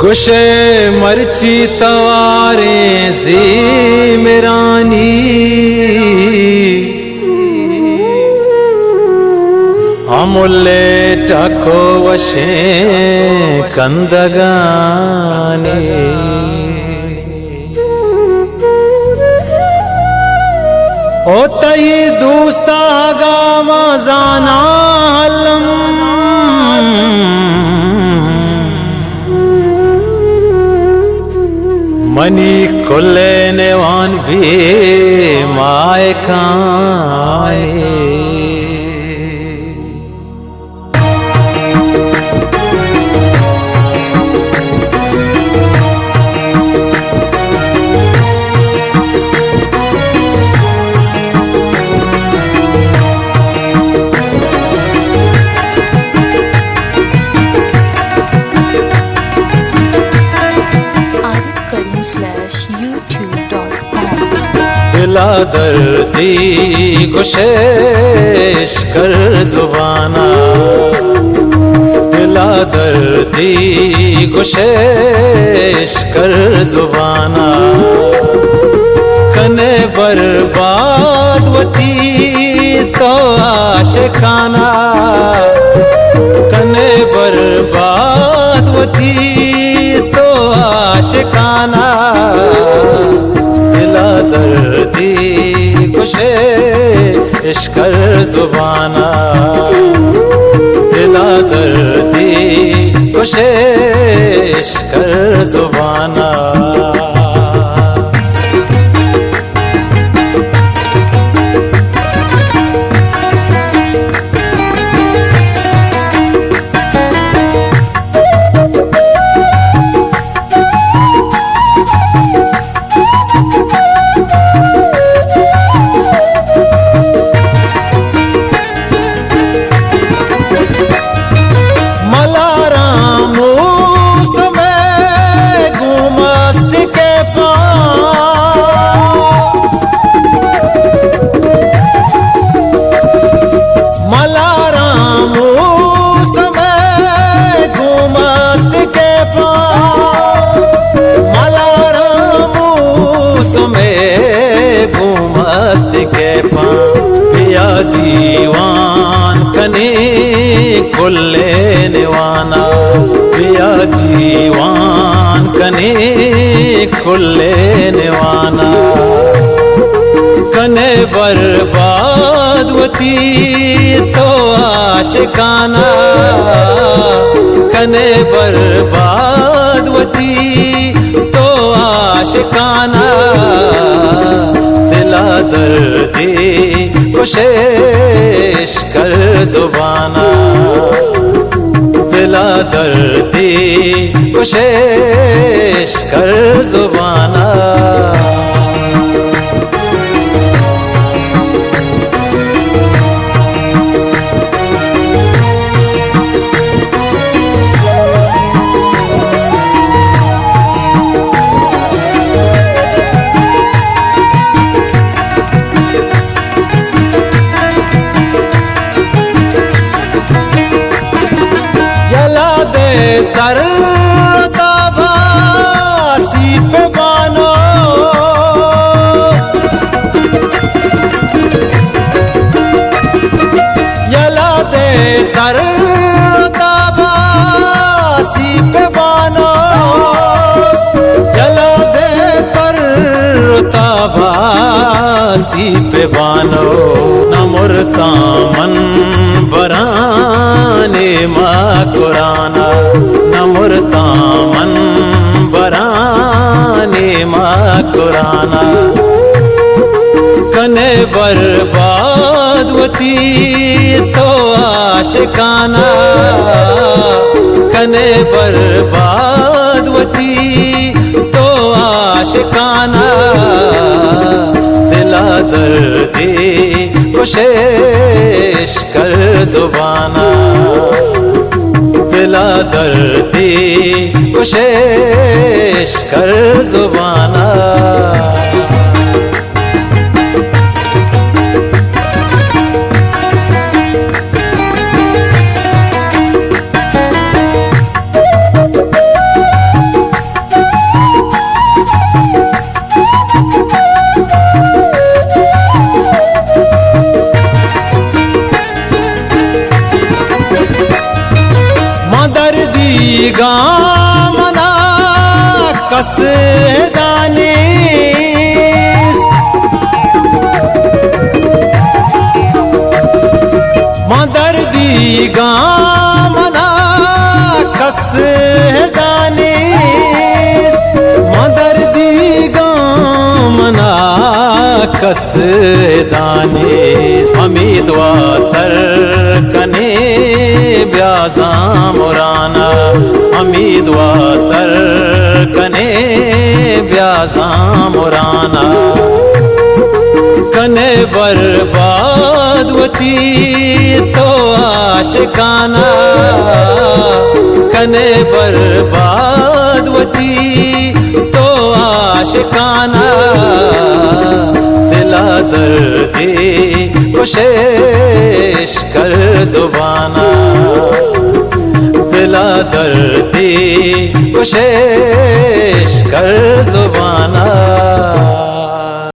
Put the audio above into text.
कुशे मरची तवारे ज़ीमरानी अमुले टको वशे कंदगानी ओ तई दूस्ता गामा जाना हलम मनी कुल्ले नेवान भी माए खाए दिला दर्दी गुशेश कर जुबाना दिला दर्दी गुशेश कर जुबाना कने बर्बाद वती तो आशिकाना कने बर्बाद वती तो आशिकाना दिला दर्दी गुशेश कर जुबाना दिला दर्दी गुशेश कर जुबाना दीवान कने खुले निवाना पिया दीवान कने खुले निवाना कने बर्बाद वती तो आशिकाना कने बर्बाद वती तो आशिकाना दिला दर्दी गुशेश कर जुबाना दिला दर्दी गुशेश कर जुबाना तरता भासी पे बानो यला दे तरता भासी पे बानो यला दे तरता भासी पे बानो नमुरता मन बराने माँ कुराना नमुरता मन बराने माँ कुराना कने बर्बाद वती तो आशिकाना कने बर्बाद वती तो आशिकाना दिला दर्दी गुशेश कर जुबाना दिला दर्दी गुशेश कर जुबाना गामना कस दानिस मदर्दी गामना कस दानिस मदर्दी गामना कस दानिस हमीदवा तर कने ब्याजा मुराना हमीदवा तर कने ब्याजा मुराना कने बर्बादवती तो आशिकाना कने बर्बादवती तो आशिकाना दिला दर्दी कोशिश कर जुबाना दिला दर्दी कोशिश कर जुबाना